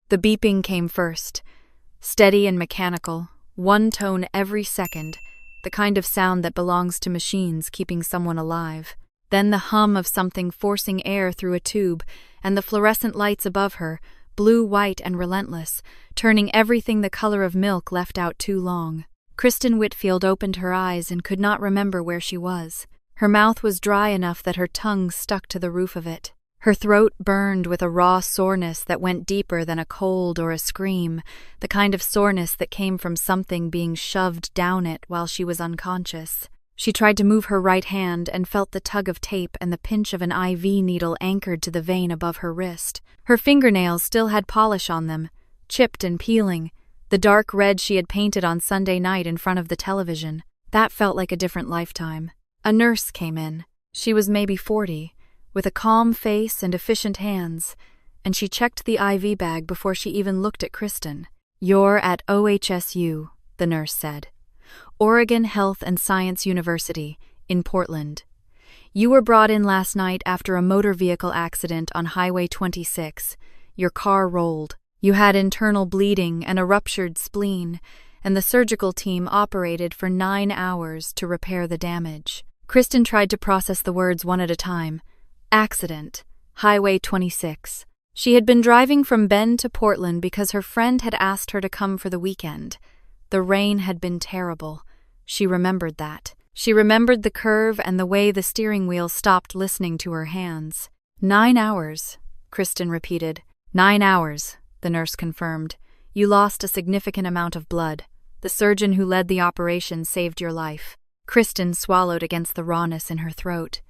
The beeping came first, steady and mechanical, one tone every second, the kind of sound that belongs to machines keeping someone alive. Then the hum of something forcing air through a tube, and the fluorescent lights above her, blue, white, and relentless, turning everything the color of milk left out too long. Kristen Whitfield opened her eyes and could not remember where she was. Her mouth was dry enough that her tongue stuck to the roof of it. Her throat burned with a raw soreness that went deeper than a cold or a scream, the kind of soreness that came from something being shoved down it while she was unconscious. She tried to move her right hand and felt the tug of tape and the pinch of an IV needle anchored to the vein above her wrist. Her fingernails still had polish on them, chipped and peeling, the dark red she had painted on Sunday night in front of the television. That felt like a different lifetime. A nurse came in. She was maybe 40. With a calm face and efficient hands, and she checked the IV bag before she even looked at Kristen. "You're at OHSU," the nurse said. "Oregon Health and Science University, in Portland. You were brought in last night after a motor vehicle accident on Highway 26. Your car rolled. You had internal bleeding and a ruptured spleen, and the surgical team operated for 9 hours to repair the damage." Kristen tried to process the words one at a time. Accident, Highway 26. She had been driving from Bend to Portland because her friend had asked her to come for the weekend. The rain had been terrible. She remembered that. She remembered the curve and the way the steering wheel stopped listening to her hands. 9 hours, Kristen repeated. 9 hours, the nurse confirmed. You lost a significant amount of blood. The surgeon who led the operation saved your life. Kristen swallowed against the rawness in her throat.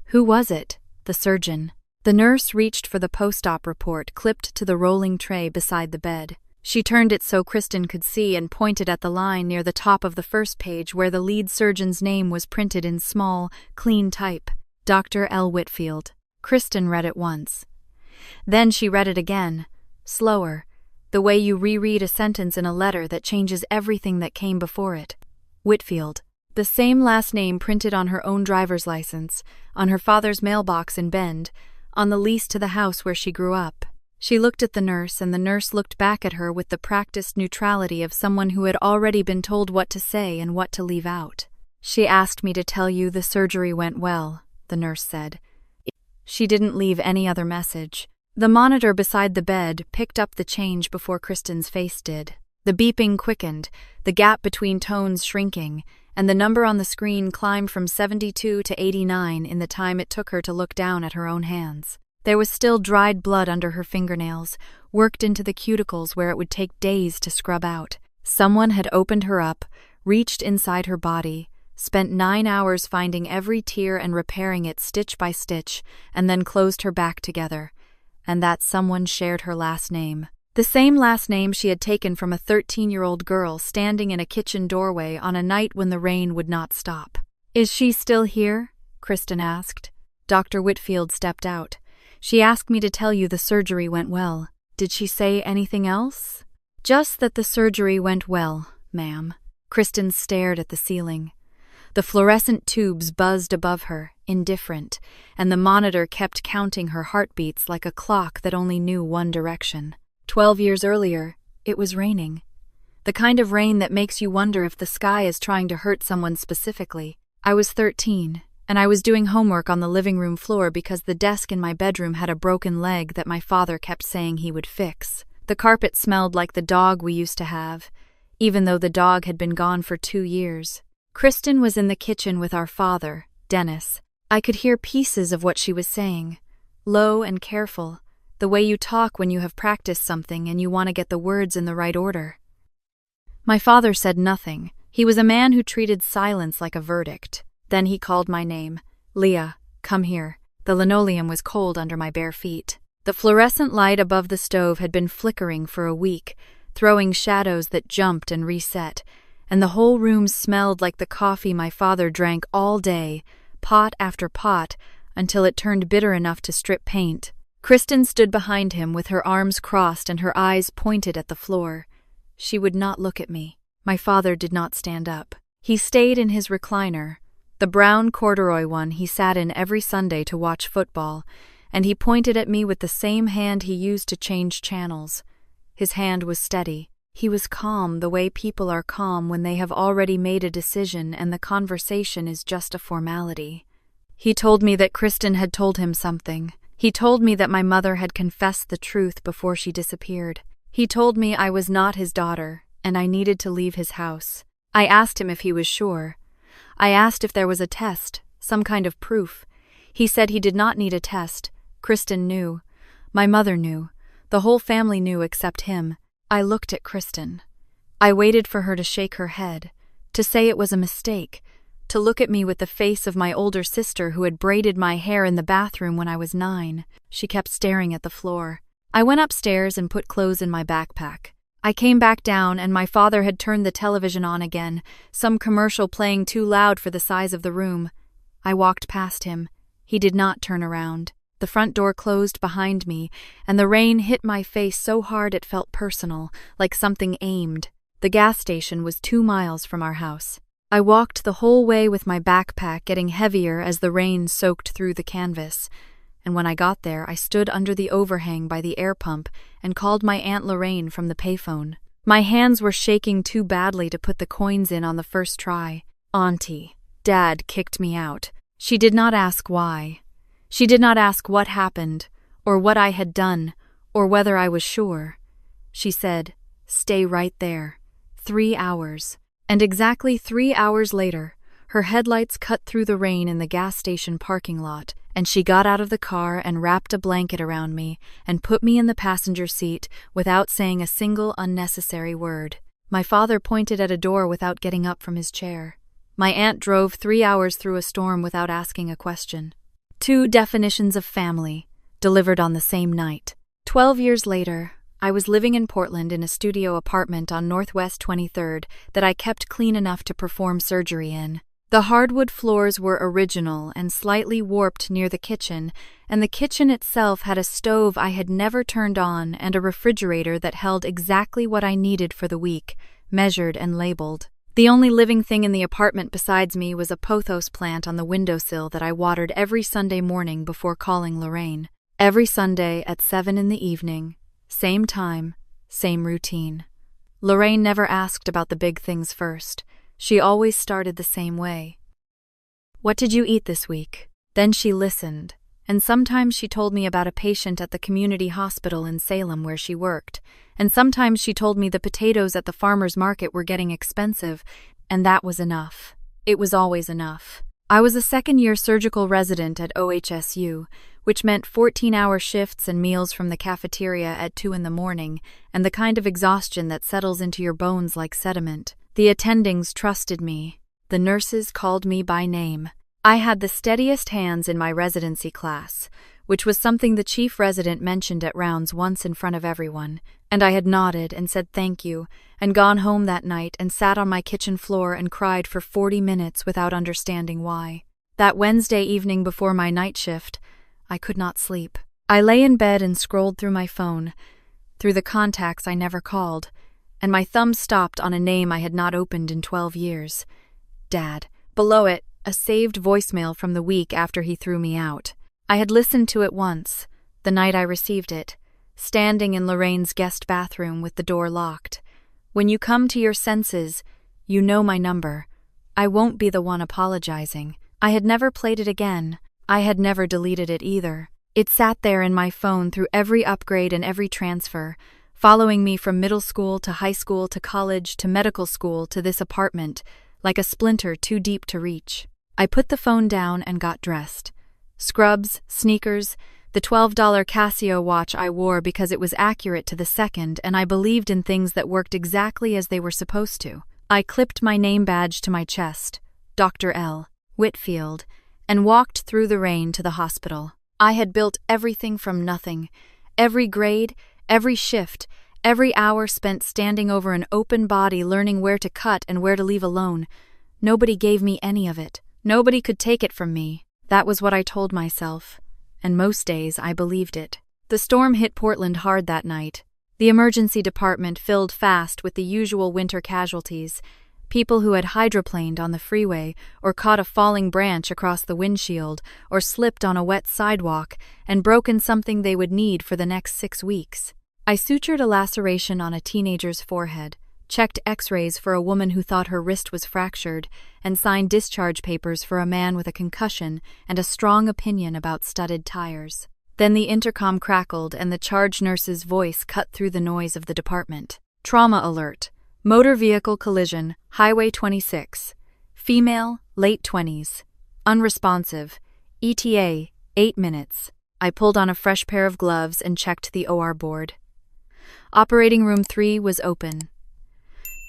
Who was it? The surgeon. The nurse reached for the post-op report clipped to the rolling tray beside the bed. She turned it so Kristen could see and pointed at the line near the top of the first page where the lead surgeon's name was printed in small, clean type. Dr. L. Whitfield. Kristen read it once. Then she read it again, slower, the way you reread a sentence in a letter that changes everything that came before it. Whitfield. The same last name printed on her own driver's license, on her father's mailbox in Bend, on the lease to the house where she grew up. She looked at the nurse, and the nurse looked back at her with the practiced neutrality of someone who had already been told what to say and what to leave out. "She asked me to tell you the surgery went well," the nurse said. She didn't leave any other message. The monitor beside the bed picked up the change before Kristen's face did. The beeping quickened, the gap between tones shrinking, and the number on the screen climbed from 72 to 89 in the time it took her to look down at her own hands. There was still dried blood under her fingernails, worked into the cuticles where it would take days to scrub out. Someone had opened her up, reached inside her body, spent 9 hours finding every tear and repairing it stitch by stitch, and then closed her back together. And that someone shared her last name. The same last name she had taken from a 13-year-old girl standing in a kitchen doorway on a night when the rain would not stop. "Is she still here?" Kristen asked. Dr. Whitfield stepped out. "She asked me to tell you the surgery went well. Did she say anything else?" "Just that the surgery went well, ma'am." Kristen stared at the ceiling. The fluorescent tubes buzzed above her, indifferent, and the monitor kept counting her heartbeats like a clock that only knew one direction. 12 years earlier, it was raining. The kind of rain that makes you wonder if the sky is trying to hurt someone specifically. I was 13, and I was doing homework on the living room floor because the desk in my bedroom had a broken leg that my father kept saying he would fix. The carpet smelled like the dog we used to have, even though the dog had been gone for 2 years. Kristen was in the kitchen with our father, Dennis. I could hear pieces of what she was saying, low and careful, the way you talk when you have practiced something and you want to get the words in the right order. My father said nothing. He was a man who treated silence like a verdict. Then he called my name. "Leah, come here." The linoleum was cold under my bare feet. The fluorescent light above the stove had been flickering for a week, throwing shadows that jumped and reset, and the whole room smelled like the coffee my father drank all day, pot after pot, until it turned bitter enough to strip paint. Kristen stood behind him with her arms crossed and her eyes pointed at the floor. She would not look at me. My father did not stand up. He stayed in his recliner, the brown corduroy one he sat in every Sunday to watch football, and he pointed at me with the same hand he used to change channels. His hand was steady. He was calm the way people are calm when they have already made a decision and the conversation is just a formality. He told me that Kristen had told him something. He told me that my mother had confessed the truth before she disappeared. He told me I was not his daughter, and I needed to leave his house. I asked him if he was sure. I asked if there was a test, some kind of proof. He said he did not need a test. Kristen knew. My mother knew. The whole family knew except him. I looked at Kristen. I waited for her to shake her head, to say it was a mistake, to look at me with the face of my older sister who had braided my hair in the bathroom when I was 9. She kept staring at the floor. I went upstairs and put clothes in my backpack. I came back down and my father had turned the television on again, some commercial playing too loud for the size of the room. I walked past him. He did not turn around. The front door closed behind me, and the rain hit my face so hard it felt personal, like something aimed. The gas station was 2 miles from our house. I walked the whole way with my backpack getting heavier as the rain soaked through the canvas. And when I got there, I stood under the overhang by the air pump and called my Aunt Lorraine from the payphone. My hands were shaking too badly to put the coins in on the first try. Auntie, Dad kicked me out. She did not ask why. She did not ask what happened, or what I had done, or whether I was sure. She said, "Stay right there." 3 hours. And exactly 3 hours later, her headlights cut through the rain in the gas station parking lot, and she got out of the car and wrapped a blanket around me and put me in the passenger seat without saying a single unnecessary word. My father pointed at a door without getting up from his chair. My aunt drove 3 hours through a storm without asking a question. 2 definitions of family, delivered on the same night. 12 years later, I was living in Portland in a studio apartment on Northwest 23rd that I kept clean enough to perform surgery in. The hardwood floors were original and slightly warped near the kitchen, and the kitchen itself had a stove I had never turned on and a refrigerator that held exactly what I needed for the week, measured and labeled. The only living thing in the apartment besides me was a pothos plant on the windowsill that I watered every Sunday morning before calling Lorraine. Every Sunday at 7 in the evening, same time, same routine. Lorraine never asked about the big things first. She always started the same way. "What did you eat this week?" Then she listened, and sometimes she told me about a patient at the community hospital in Salem where she worked, and sometimes she told me the potatoes at the farmer's market were getting expensive, and that was enough. It was always enough. I was a second-year surgical resident at OHSU, which meant 14-hour shifts and meals from the cafeteria at 2 in the morning, and the kind of exhaustion that settles into your bones like sediment. The attendings trusted me. The nurses called me by name. I had the steadiest hands in my residency class, which was something the chief resident mentioned at rounds once in front of everyone, and I had nodded and said thank you, and gone home that night and sat on my kitchen floor and cried for 40 minutes without understanding why. That Wednesday evening before my night shift, I could not sleep. I lay in bed and scrolled through my phone, through the contacts I never called, and my thumb stopped on a name I had not opened in 12 years. Dad. Below it, a saved voicemail from the week after he threw me out. I had listened to it once, the night I received it, standing in Lorraine's guest bathroom with the door locked. "When you come to your senses, you know my number. I won't be the one apologizing." I had never played it again. I had never deleted it either. It sat there in my phone through every upgrade and every transfer, following me from middle school to high school to college to medical school to this apartment, like a splinter too deep to reach. I put the phone down and got dressed. Scrubs, sneakers, the $12 Casio watch I wore because it was accurate to the second and I believed in things that worked exactly as they were supposed to. I clipped my name badge to my chest, Dr. L. Whitfield, and walked through the rain to the hospital. I had built everything from nothing. Every grade, every shift, every hour spent standing over an open body learning where to cut and where to leave alone. Nobody gave me any of it. Nobody could take it from me. That was what I told myself, and most days I believed it. The storm hit Portland hard that night. The emergency department filled fast with the usual winter casualties, people who had hydroplaned on the freeway or caught a falling branch across the windshield or slipped on a wet sidewalk and broken something they would need for the next 6 weeks. I sutured a laceration on a teenager's forehead, checked x-rays for a woman who thought her wrist was fractured, and signed discharge papers for a man with a concussion and a strong opinion about studded tires. Then the intercom crackled and the charge nurse's voice cut through the noise of the department. Trauma alert. Motor vehicle collision, Highway 26. Female, late 20s. Unresponsive. ETA, 8 minutes. I pulled on a fresh pair of gloves and checked the OR board. Operating room 3 was open.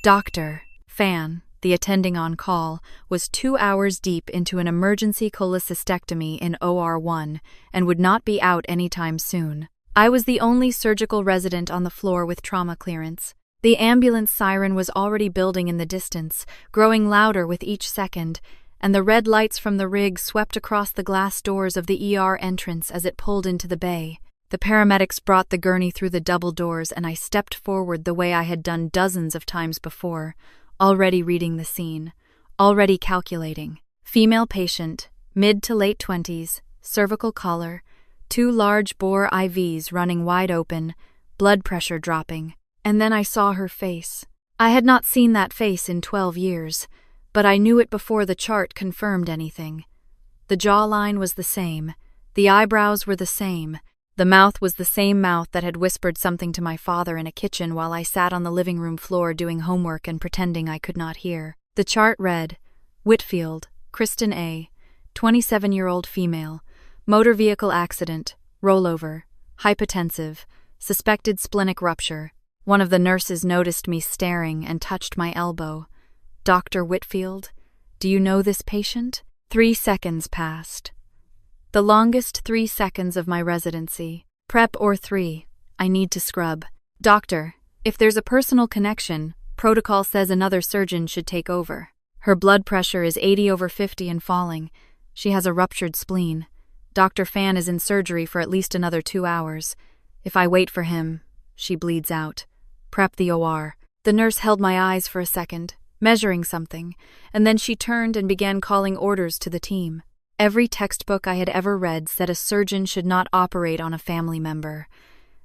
Dr. Fan, the attending on call, was 2 hours deep into an emergency cholecystectomy in OR 1 and would not be out anytime soon. I was the only surgical resident on the floor with trauma clearance. The ambulance siren was already building in the distance, growing louder with each second, and the red lights from the rig swept across the glass doors of the ER entrance as it pulled into the bay. The paramedics brought the gurney through the double doors, and I stepped forward the way I had done dozens of times before, already reading the scene, already calculating. Female patient, mid to late 20s, cervical collar, 2 large bore IVs running wide open, blood pressure dropping. And then I saw her face. I had not seen that face in 12 years, but I knew it before the chart confirmed anything. The jawline was the same, the eyebrows were the same, the mouth was the same mouth that had whispered something to my father in a kitchen while I sat on the living room floor doing homework and pretending I could not hear. The chart read, Whitfield, Kristen A., 27-year-old female, motor vehicle accident, rollover, hypotensive, suspected splenic rupture. One of the nurses noticed me staring and touched my elbow. Dr. Whitfield, do you know this patient? 3 seconds passed. The longest 3 seconds of my residency. Prep or 3. I need to scrub. Doctor, if there's a personal connection, protocol says another surgeon should take over. Her blood pressure is 80/50 and falling. She has a ruptured spleen. Dr. Fan is in surgery for at least another 2 hours. If I wait for him, she bleeds out. Prep the OR. The nurse held my eyes for a second, measuring something, and then she turned and began calling orders to the team. Every textbook I had ever read said a surgeon should not operate on a family member.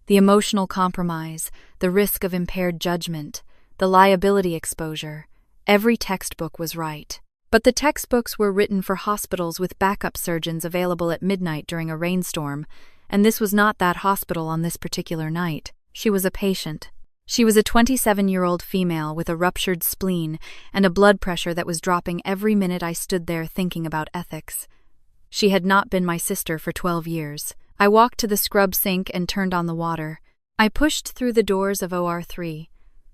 The emotional compromise, the risk of impaired judgment, the liability exposure. Every textbook was right. But the textbooks were written for hospitals with backup surgeons available at midnight during a rainstorm, and this was not that hospital on this particular night. She was a patient. She was a 27-year-old female with a ruptured spleen and a blood pressure that was dropping every minute I stood there thinking about ethics. She had not been my sister for 12 years. I walked to the scrub sink and turned on the water. I pushed through the doors of OR 3.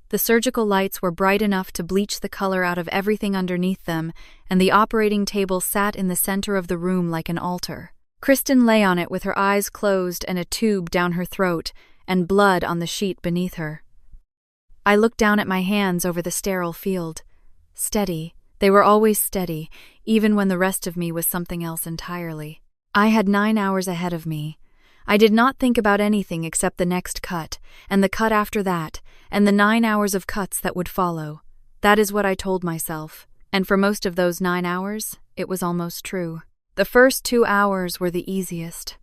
The surgical lights were bright enough to bleach the color out of everything underneath them, and the operating table sat in the center of the room like an altar. Kristen lay on it with her eyes closed and a tube down her throat, and blood on the sheet beneath her. I looked down at my hands over the sterile field. Steady. They were always steady, even when the rest of me was something else entirely. I had 9 hours ahead of me. I did not think about anything except the next cut, and the cut after that, and the 9 hours of cuts that would follow. That is what I told myself, and for most of those 9 hours, it was almost true. The first 2 hours were the easiest.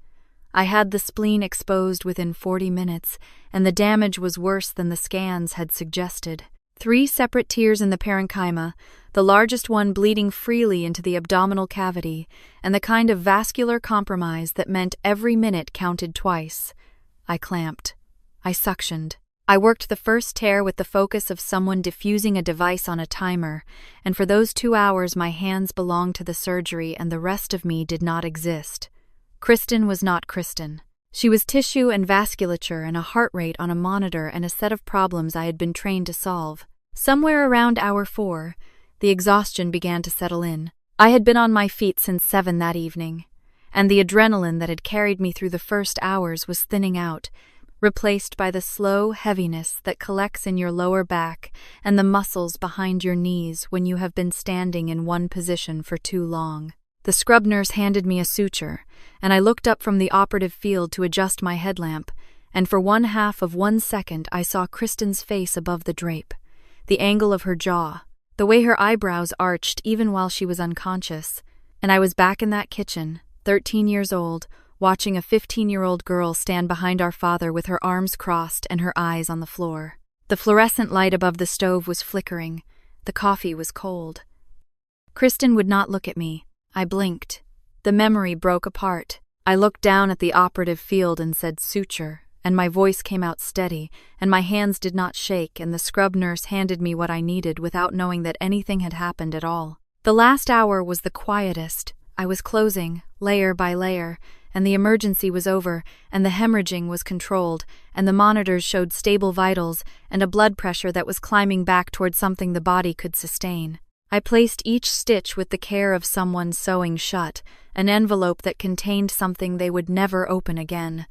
I had the spleen exposed within 40 minutes, and the damage was worse than the scans had suggested. 3 separate tears in the parenchyma, the largest one bleeding freely into the abdominal cavity, and the kind of vascular compromise that meant every minute counted twice. I clamped. I suctioned. I worked the first tear with the focus of someone diffusing a device on a timer, and for those 2 hours my hands belonged to the surgery and the rest of me did not exist. Kristen was not Kristen. She was tissue and vasculature and a heart rate on a monitor and a set of problems I had been trained to solve. Somewhere around hour 4, the exhaustion began to settle in. I had been on my feet since 7 that evening, and the adrenaline that had carried me through the first hours was thinning out, replaced by the slow heaviness that collects in your lower back and the muscles behind your knees when you have been standing in one position for too long. The scrub nurse handed me a suture, and I looked up from the operative field to adjust my headlamp, and for 1/2 of 1 second I saw Kristen's face above the drape, the angle of her jaw, the way her eyebrows arched even while she was unconscious, and I was back in that kitchen, 13 years old, watching a 15-year-old girl stand behind our father with her arms crossed and her eyes on the floor. The fluorescent light above the stove was flickering. The coffee was cold. Kristen would not look at me. I blinked. The memory broke apart. I looked down at the operative field and said suture, and my voice came out steady, and my hands did not shake, and the scrub nurse handed me what I needed without knowing that anything had happened at all. The last hour was the quietest. I was closing, layer by layer, and the emergency was over, and the hemorrhaging was controlled, and the monitors showed stable vitals and a blood pressure that was climbing back toward something the body could sustain. I placed each stitch with the care of someone sewing shut, an envelope that contained something they would never open again.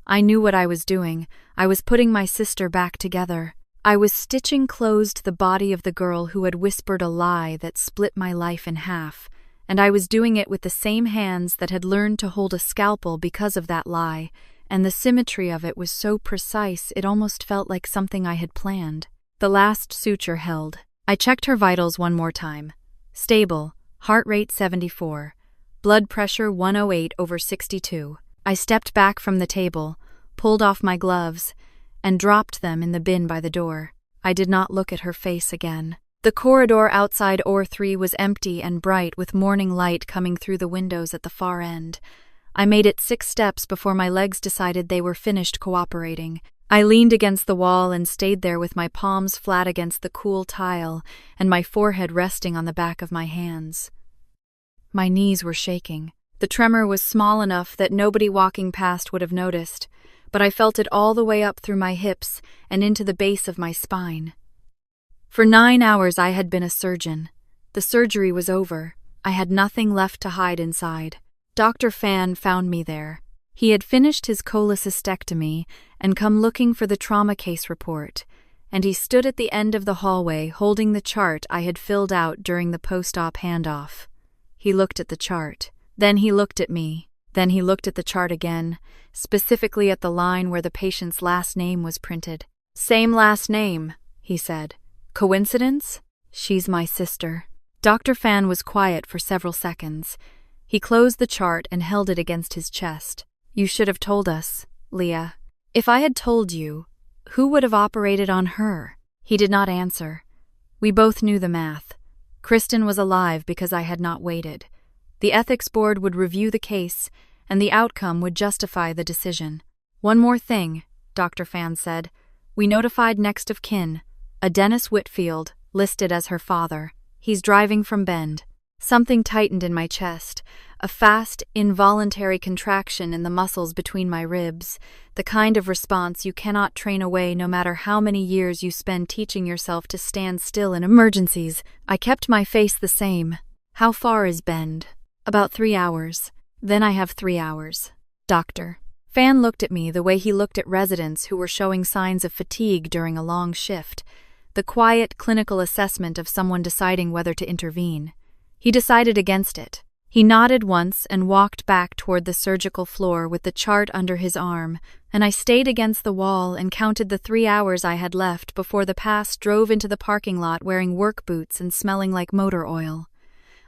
I knew what I was doing. I was putting my sister back together. I was stitching closed the body of the girl who had whispered a lie that split my life in half, and I was doing it with the same hands that had learned to hold a scalpel because of that lie, and the symmetry of it was so precise it almost felt like something I had planned. The last suture held. I checked her vitals one more time. Stable, heart rate 74, blood pressure 108/62. I stepped back from the table, pulled off my gloves, and dropped them in the bin by the door. I did not look at her face again. The corridor outside OR3 was empty and bright with morning light coming through the windows at the far end. I made it 6 steps before my legs decided they were finished cooperating. I leaned against the wall and stayed there with my palms flat against the cool tile and my forehead resting on the back of my hands. My knees were shaking. The tremor was small enough that nobody walking past would have noticed, but I felt it all the way up through my hips and into the base of my spine. For 9 hours I had been a surgeon. The surgery was over. I had nothing left to hide inside. Dr. Fan found me there. He had finished his cholecystectomy and come looking for the trauma case report, and he stood at the end of the hallway holding the chart I had filled out during the post-op handoff. He looked at the chart. Then he looked at me. Then he looked at the chart again, specifically at the line where the patient's last name was printed. "Same last name," he said. "Coincidence? She's my sister." Dr. Fan was quiet for several seconds. He closed the chart and held it against his chest. "You should have told us, Leah. If I had told you, who would have operated on her?" He did not answer. We both knew the math. Kristen was alive because I had not waited. The ethics board would review the case, and the outcome would justify the decision. "One more thing," Dr. Fan said. "We notified next of kin, a Dennis Whitfield, listed as her father. He's driving from Bend." Something tightened in my chest, a fast, involuntary contraction in the muscles between my ribs, the kind of response you cannot train away no matter how many years you spend teaching yourself to stand still in emergencies. I kept my face the same. "How far is Bend?" "About 3 hours. Then I have 3 hours. Doctor." Fan looked at me the way he looked at residents who were showing signs of fatigue during a long shift, the quiet, clinical assessment of someone deciding whether to intervene. He decided against it. He nodded once and walked back toward the surgical floor with the chart under his arm, and I stayed against the wall and counted the 3 hours I had left before the pass drove into the parking lot wearing work boots and smelling like motor oil.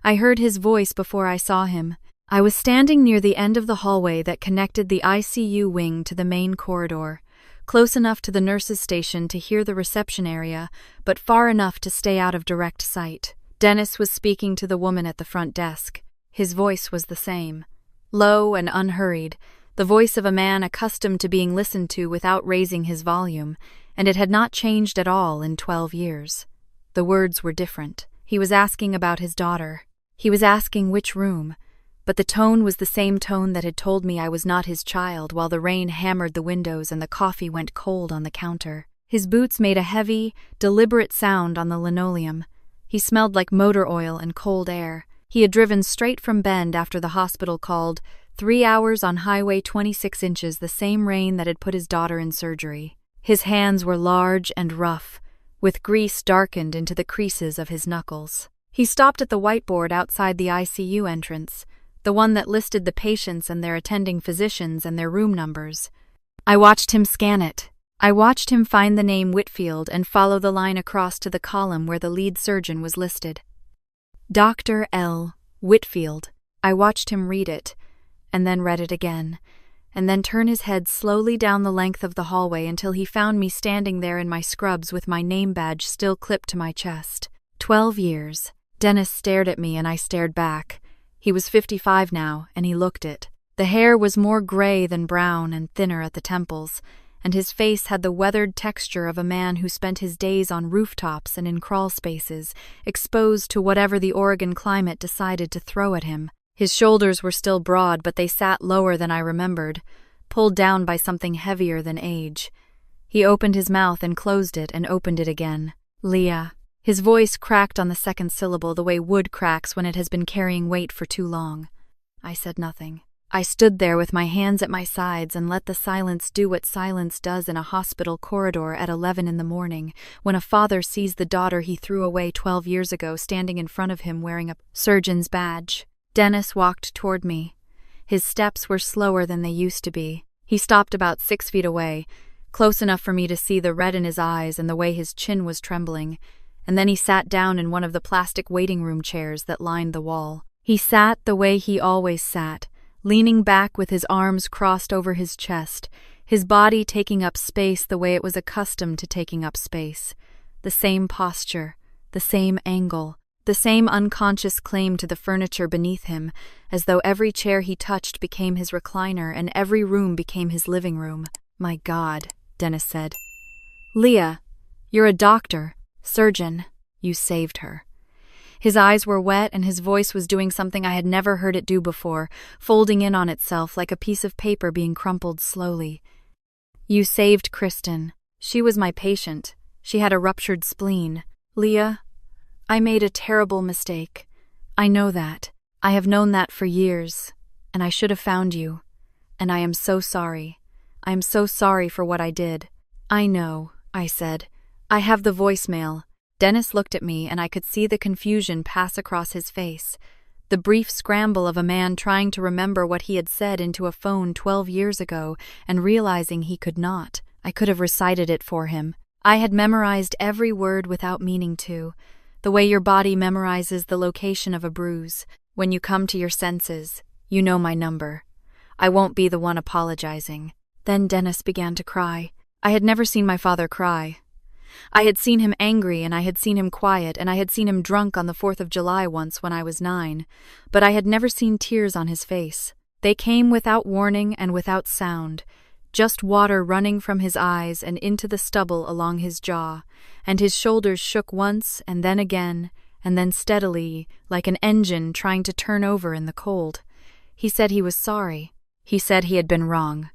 I heard his voice before I saw him. I was standing near the end of the hallway that connected the ICU wing to the main corridor, close enough to the nurses' station to hear the reception area, but far enough to stay out of direct sight. Dennis was speaking to the woman at the front desk. His voice was the same, low and unhurried, the voice of a man accustomed to being listened to without raising his volume, and it had not changed at all in 12 years. The words were different. He was asking about his daughter. He was asking which room, but the tone was the same tone that had told me I was not his child while the rain hammered the windows and the coffee went cold on the counter. His boots made a heavy, deliberate sound on the linoleum. He smelled like motor oil and cold air. He had driven straight from Bend after the hospital called 3 hours on Highway 26 inches, the same rain that had put his daughter in surgery. His hands were large and rough, with grease darkened into the creases of his knuckles. He stopped at the whiteboard outside the ICU entrance, the one that listed the patients and their attending physicians and their room numbers. I watched him scan it. I watched him find the name Whitfield and follow the line across to the column where the lead surgeon was listed. Dr. L. Whitfield. I watched him read it, and then read it again, and then turn his head slowly down the length of the hallway until he found me standing there in my scrubs with my name badge still clipped to my chest. 12 years. Dennis stared at me and I stared back. He was 55 now, and he looked it. The hair was more gray than brown and thinner at the temples, and his face had the weathered texture of a man who spent his days on rooftops and in crawl spaces, exposed to whatever the Oregon climate decided to throw at him. His shoulders were still broad, but they sat lower than I remembered, pulled down by something heavier than age. He opened his mouth and closed it and opened it again. Leah. His voice cracked on the second syllable the way wood cracks when it has been carrying weight for too long. I said nothing. I stood there with my hands at my sides and let the silence do what silence does in a hospital corridor at 11 in the morning, when a father sees the daughter he threw away 12 years ago standing in front of him wearing a surgeon's badge. Dennis walked toward me. His steps were slower than they used to be. He stopped about 6 feet away, close enough for me to see the red in his eyes and the way his chin was trembling, and then he sat down in one of the plastic waiting room chairs that lined the wall. He sat the way he always sat, leaning back with his arms crossed over his chest, his body taking up space the way it was accustomed to taking up space. The same posture, the same angle, the same unconscious claim to the furniture beneath him, as though every chair he touched became his recliner and every room became his living room. "My God," Dennis said. "Leah, you're a doctor, surgeon. You saved her." His eyes were wet and his voice was doing something I had never heard it do before, folding in on itself like a piece of paper being crumpled slowly. "You saved Kristen. She was my patient. She had a ruptured spleen. Leah, I made a terrible mistake. I know that. I have known that for years, and I should have found you. And I am so sorry. I am so sorry for what I did." "I know," I said. "I have the voicemail." Dennis looked at me and I could see the confusion pass across his face, the brief scramble of a man trying to remember what he had said into a phone 12 years ago and realizing he could not. I could have recited it for him. I had memorized every word without meaning to, the way your body memorizes the location of a bruise. When you come to your senses, you know my number. I won't be the one apologizing. Then Dennis began to cry. I had never seen my father cry. I had seen him angry and I had seen him quiet and I had seen him drunk on the 4th of July once when I was 9, but I had never seen tears on his face. They came without warning and without sound, just water running from his eyes and into the stubble along his jaw, and his shoulders shook once and then again, and then steadily, like an engine trying to turn over in the cold. He said he was sorry. He said he had been wrong.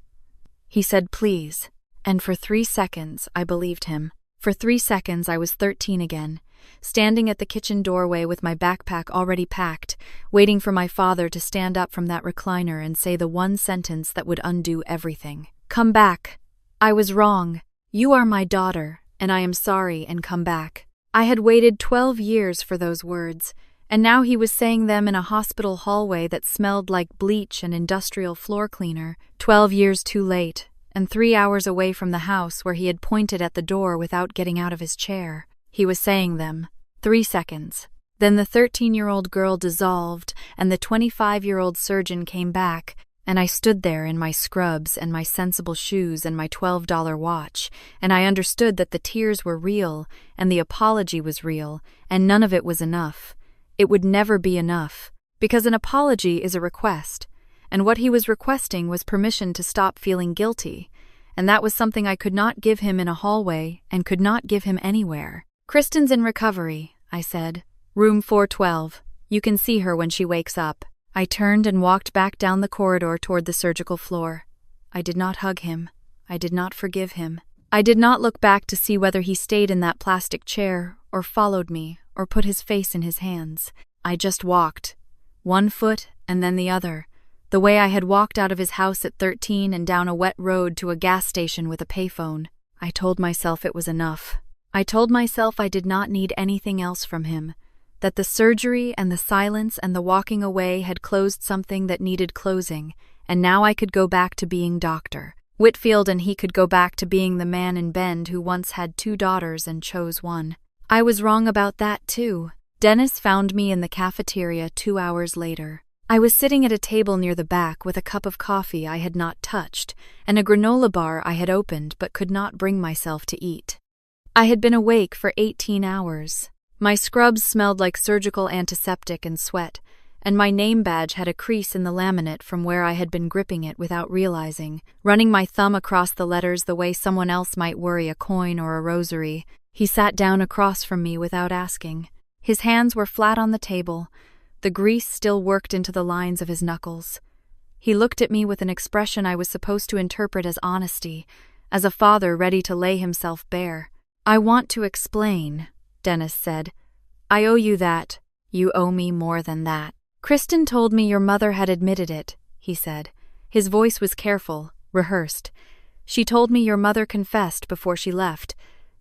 He said please, and for 3 seconds I believed him. For 3 seconds I was 13 again, standing at the kitchen doorway with my backpack already packed, waiting for my father to stand up from that recliner and say the one sentence that would undo everything. "Come back. I was wrong. You are my daughter, and I am sorry, and come back." I had waited 12 years for those words, and now he was saying them in a hospital hallway that smelled like bleach and industrial floor cleaner. 12 years too late, and 3 hours away from the house where he had pointed at the door without getting out of his chair. He was saying them. 3 seconds. Then the 13-year-old girl dissolved, and the 25-year-old surgeon came back, and I stood there in my scrubs and my sensible shoes and my $12 watch, and I understood that the tears were real, and the apology was real, and none of it was enough. It would never be enough, because an apology is a request, and what he was requesting was permission to stop feeling guilty, and that was something I could not give him in a hallway and could not give him anywhere. "Kristen's in recovery," I said. "Room 412. You can see her when she wakes up." I turned and walked back down the corridor toward the surgical floor. I did not hug him. I did not forgive him. I did not look back to see whether he stayed in that plastic chair or followed me or put his face in his hands. I just walked, one foot and then the other, the way I had walked out of his house at 13 and down a wet road to a gas station with a payphone. I told myself it was enough. I told myself I did not need anything else from him, that the surgery and the silence and the walking away had closed something that needed closing, and now I could go back to being doctor. Whitfield and he could go back to being the man in Bend who once had 2 daughters and chose one. I was wrong about that too. Dennis found me in the cafeteria 2 hours later. I was sitting at a table near the back with a cup of coffee I had not touched and a granola bar I had opened but could not bring myself to eat. I had been awake for 18 hours. My scrubs smelled like surgical antiseptic and sweat, and my name badge had a crease in the laminate from where I had been gripping it without realizing, running my thumb across the letters the way someone else might worry a coin or a rosary. He sat down across from me without asking. His hands were flat on the table. The grease still worked into the lines of his knuckles. He looked at me with an expression I was supposed to interpret as honesty, as a father ready to lay himself bare. "I want to explain," Dennis said. "I owe you that. You owe me more than that. Kristen told me your mother had admitted it," he said. His voice was careful, rehearsed. "She told me your mother confessed before she left,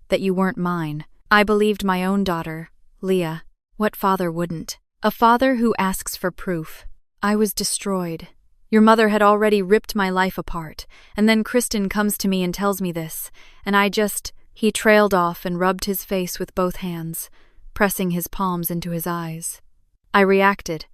that you weren't mine. I believed my own daughter, Leah. What father wouldn't? A father who asks for proof. I was destroyed. Your mother had already ripped my life apart, and then Kristen comes to me and tells me this, and I just—" He trailed off and rubbed his face with both hands, pressing his palms into his eyes. I reacted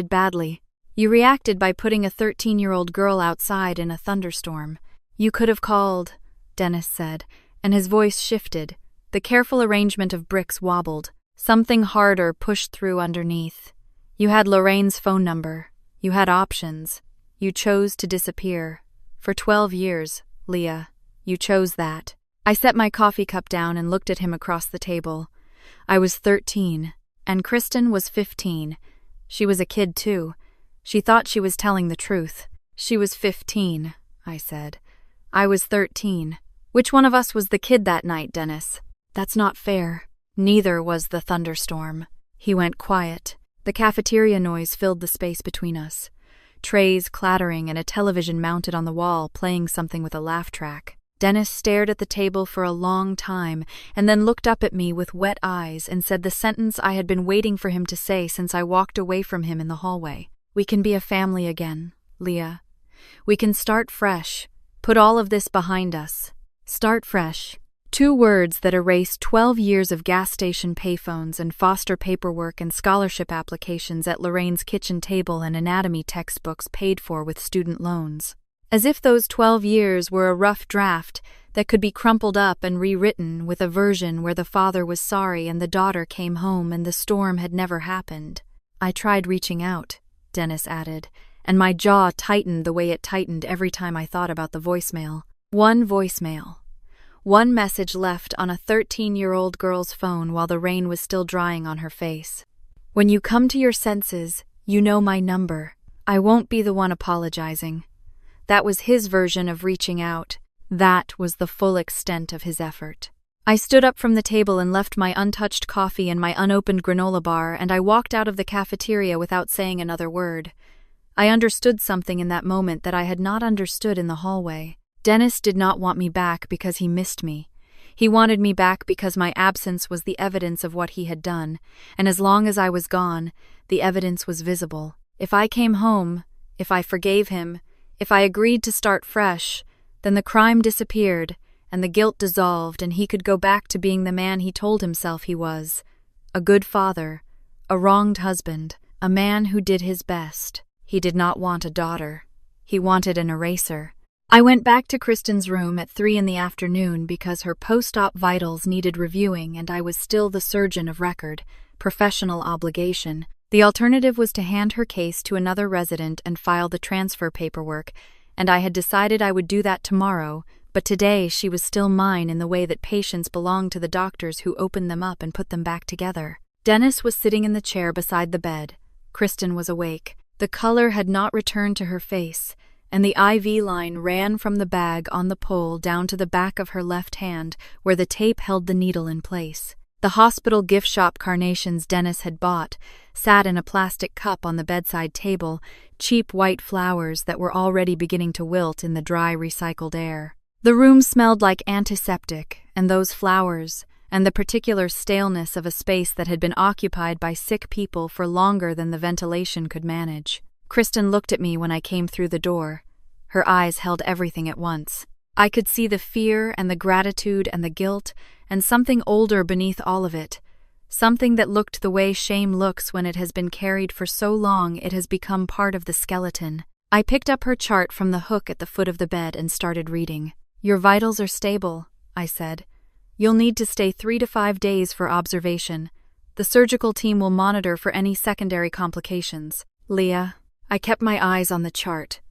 badly. "You reacted by putting a 13-year-old girl outside in a thunderstorm. You could have called," Dennis said, and his voice shifted. The careful arrangement of bricks wobbled. Something harder pushed through underneath. "You had Lorraine's phone number. You had options. You chose to disappear. For 12 years, Leah. You chose that." I set my coffee cup down and looked at him across the table. I was 13, and Kristen was 15. She was a kid, too. She thought she was telling the truth. "She was 15, I said. "I was 13. Which one of us was the kid that night, Dennis?" "That's not fair." "Neither was the thunderstorm." He went quiet. The cafeteria noise filled the space between us. Trays clattering and a television mounted on the wall playing something with a laugh track. Dennis stared at the table for a long time and then looked up at me with wet eyes and said the sentence I had been waiting for him to say since I walked away from him in the hallway. "We can be a family again, Leah. We can start fresh. Put all of this behind us. Start fresh." 2 words that erased 12 years of gas station payphones and foster paperwork and scholarship applications at Lorraine's kitchen table and anatomy textbooks paid for with student loans. As if those 12 years were a rough draft that could be crumpled up and rewritten with a version where the father was sorry and the daughter came home and the storm had never happened. "I tried reaching out," Dennis added, and my jaw tightened the way it tightened every time I thought about the voicemail. One voicemail. One message left on a 13-year-old girl's phone while the rain was still drying on her face. "When you come to your senses, you know my number. I won't be the one apologizing." That was his version of reaching out. That was the full extent of his effort. I stood up from the table and left my untouched coffee and my unopened granola bar, and I walked out of the cafeteria without saying another word. I understood something in that moment that I had not understood in the hallway. Dennis did not want me back because he missed me. He wanted me back because my absence was the evidence of what he had done, and as long as I was gone, the evidence was visible. If I came home, if I forgave him, if I agreed to start fresh, then the crime disappeared, and the guilt dissolved, and he could go back to being the man he told himself he was. A good father, a wronged husband, a man who did his best. He did not want a daughter. He wanted an eraser. I went back to Kristen's room at 3 in the afternoon because her post-op vitals needed reviewing and I was still the surgeon of record, professional obligation. The alternative was to hand her case to another resident and file the transfer paperwork, and I had decided I would do that tomorrow, but today she was still mine in the way that patients belong to the doctors who opened them up and put them back together. Dennis was sitting in the chair beside the bed. Kristen was awake. The color had not returned to her face, and the IV line ran from the bag on the pole down to the back of her left hand, where the tape held the needle in place. The hospital gift shop carnations Dennis had bought sat in a plastic cup on the bedside table, cheap white flowers that were already beginning to wilt in the dry, recycled air. The room smelled like antiseptic, and those flowers, and the particular staleness of a space that had been occupied by sick people for longer than the ventilation could manage. Kristen looked at me when I came through the door. Her eyes held everything at once. I could see the fear and the gratitude and the guilt, and something older beneath all of it, Something that looked the way shame looks when it has been carried for so long it has become part of the skeleton. I picked up her chart from the hook at the foot of the bed and started reading. "Your vitals are stable," I said. "You'll need to stay 3 to 5 days for observation. The surgical team will monitor for any secondary complications." "Leah." I kept my eyes on the chart.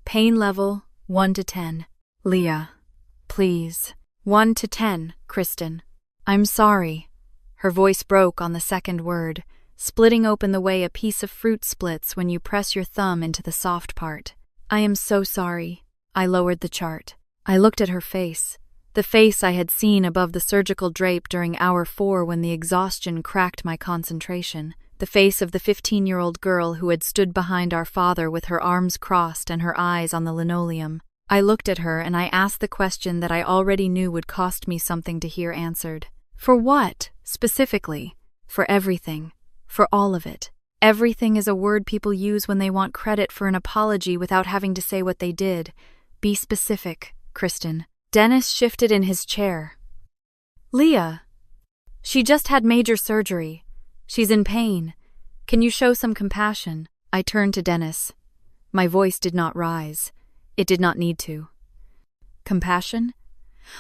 "Pain level, 1 to 10. "Leah. Please." 1 to 10, Kristen. "I'm sorry." Her voice broke on the second word, splitting open the way a piece of fruit splits when you press your thumb into the soft part. "I am so sorry." I lowered the chart. I looked at her face, the face I had seen above the surgical drape during hour 4 when the exhaustion cracked my concentration, the face of the 15-year-old girl who had stood behind our father with her arms crossed and her eyes on the linoleum. I looked at her and I asked the question that I already knew would cost me something to hear answered. For what, specifically? For everything. For all of it. Everything is a word people use when they want credit for an apology without having to say what they did. Be specific, Kristen. Dennis shifted in his chair. "Leah. She just had major surgery. She's in pain. Can you show some compassion?" I turned to Dennis. My voice did not rise. It did not need to. "Compassion?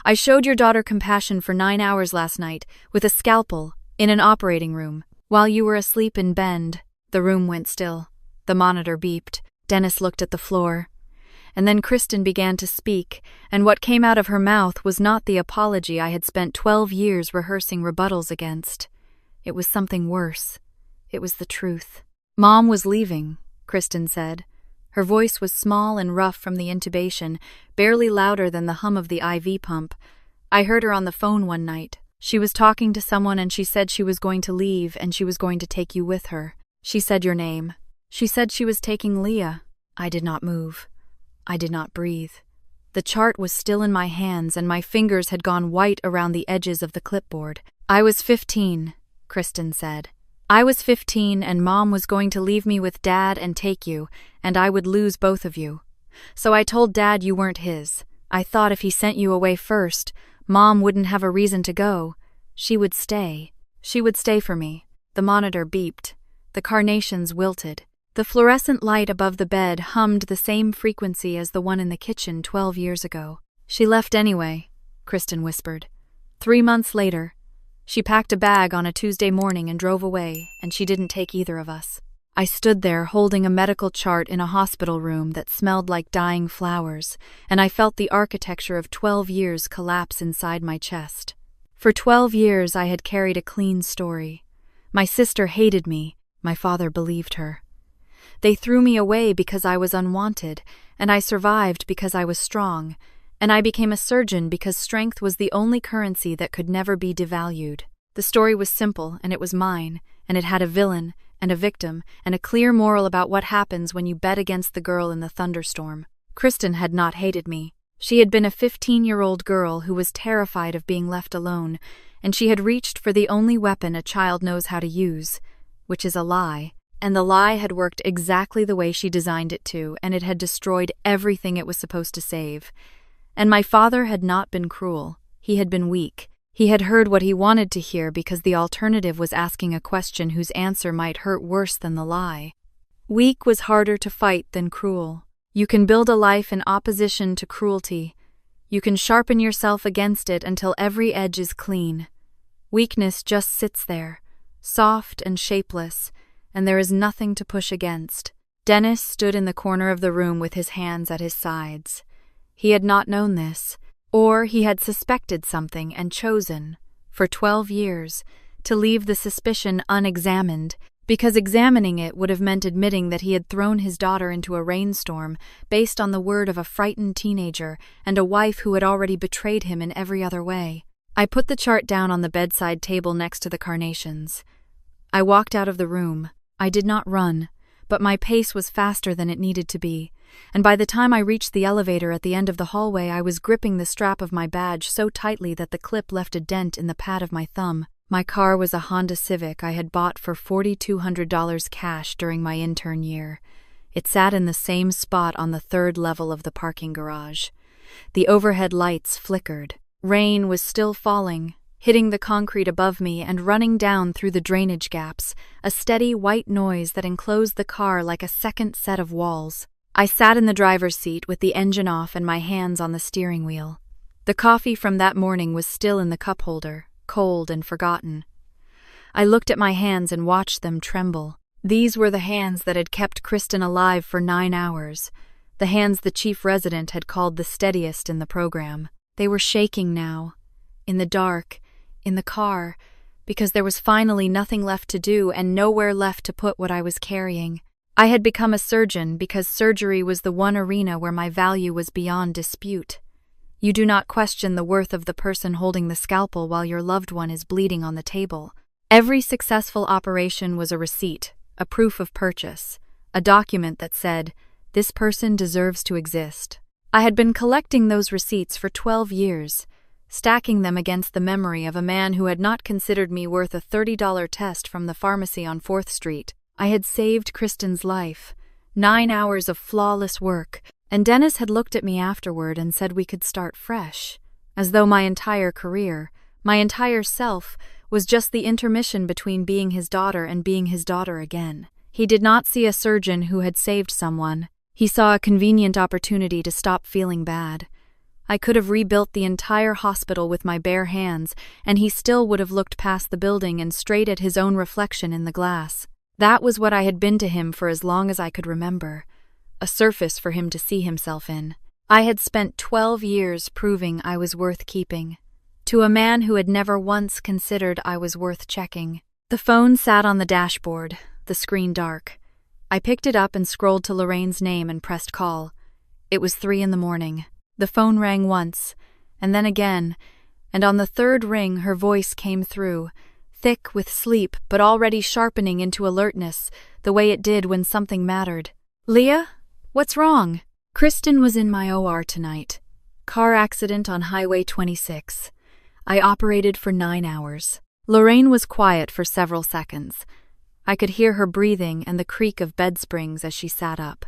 I showed your daughter compassion for 9 hours last night, with a scalpel, in an operating room. While you were asleep in bed." The room went still. The monitor beeped. Dennis looked at the floor. And then Kristen began to speak, and what came out of her mouth was not the apology I had spent 12 years rehearsing rebuttals against. It was something worse. It was the truth. "Mom was leaving," Kristen said. Her voice was small and rough from the intubation, barely louder than the hum of the IV pump. I heard her on the phone one night. She was talking to someone and she said she was going to leave and she was going to take you with her. She said your name. She said she was taking Leah. I did not move. I did not breathe. The chart was still in my hands and my fingers had gone white around the edges of the clipboard. "I was 15, Kristen said. "I was 15 and Mom was going to leave me with Dad and take you, and I would lose both of you. So I told Dad you weren't his. I thought if he sent you away first, Mom wouldn't have a reason to go. She would stay. She would stay for me." The monitor beeped. The carnations wilted. The fluorescent light above the bed hummed the same frequency as the one in the kitchen 12 years ago. "She left anyway," Kristen whispered. 3 months later. She packed a bag on a Tuesday morning and drove away, and she didn't take either of us. I stood there holding a medical chart in a hospital room that smelled like dying flowers, and I felt the architecture of 12 years collapse inside my chest. For 12 years I had carried a clean story. My sister hated me. My father believed her. They threw me away because I was unwanted, and I survived because I was strong, and I became a surgeon because strength was the only currency that could never be devalued. The story was simple, and it was mine, and it had a villain, and a victim, and a clear moral about what happens when you bet against the girl in the thunderstorm. Kristen had not hated me. She had been a 15-year-old girl who was terrified of being left alone, and she had reached for the only weapon a child knows how to use, which is a lie. And the lie had worked exactly the way she designed it to, and it had destroyed everything it was supposed to save. And my father had not been cruel. He had been weak. He had heard what he wanted to hear because the alternative was asking a question whose answer might hurt worse than the lie. Weak was harder to fight than cruel. You can build a life in opposition to cruelty. You can sharpen yourself against it until every edge is clean. Weakness just sits there, soft and shapeless, and there is nothing to push against. Dennis stood in the corner of the room with his hands at his sides. He had not known this, or he had suspected something and chosen, for 12 years, to leave the suspicion unexamined, because examining it would have meant admitting that he had thrown his daughter into a rainstorm based on the word of a frightened teenager and a wife who had already betrayed him in every other way. I put the chart down on the bedside table next to the carnations. I walked out of the room. I did not run, but my pace was faster than it needed to be, and by the time I reached the elevator at the end of the hallway, I was gripping the strap of my badge so tightly that the clip left a dent in the pad of my thumb. My car was a Honda Civic I had bought for $4,200 cash during my intern year. It sat in the same spot on the 3rd level of the parking garage. The overhead lights flickered. Rain was still falling, hitting the concrete above me and running down through the drainage gaps, a steady white noise that enclosed the car like a second set of walls. I sat in the driver's seat with the engine off and my hands on the steering wheel. The coffee from that morning was still in the cup holder, cold and forgotten. I looked at my hands and watched them tremble. These were the hands that had kept Kristen alive for 9 hours, the hands the chief resident had called the steadiest in the program. They were shaking now, in the dark, in the car, because there was finally nothing left to do and nowhere left to put what I was carrying. I had become a surgeon because surgery was the one arena where my value was beyond dispute. You do not question the worth of the person holding the scalpel while your loved one is bleeding on the table. Every successful operation was a receipt, a proof of purchase, a document that said, "This person deserves to exist." I had been collecting those receipts for 12 years, stacking them against the memory of a man who had not considered me worth a $30 test from the pharmacy on 4th Street. I had saved Kristen's life, 9 hours of flawless work, and Dennis had looked at me afterward and said we could start fresh, as though my entire career, my entire self, was just the intermission between being his daughter and being his daughter again. He did not see a surgeon who had saved someone. He saw a convenient opportunity to stop feeling bad. I could have rebuilt the entire hospital with my bare hands, and he still would have looked past the building and straight at his own reflection in the glass. That was what I had been to him for as long as I could remember, a surface for him to see himself in. I had spent 12 years proving I was worth keeping, to a man who had never once considered I was worth checking. The phone sat on the dashboard, the screen dark. I picked it up and scrolled to Lorraine's name and pressed call. It was 3 a.m. The phone rang once, and then again, and on the third ring her voice came through, thick with sleep but already sharpening into alertness, the way it did when something mattered. "Leah? What's wrong?" "Kristen was in my OR tonight. Car accident on Highway 26. I operated for 9 hours. Lorraine was quiet for several seconds. I could hear her breathing and the creak of bed springs as she sat up.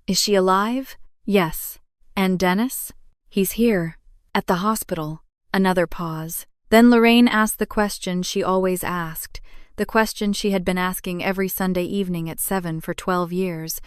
"Is she alive?" "Yes." "And Dennis?" "He's here, at the hospital." Another pause. Then Lorraine asked the question she always asked, the question she had been asking every Sunday evening at 7 for 12 years,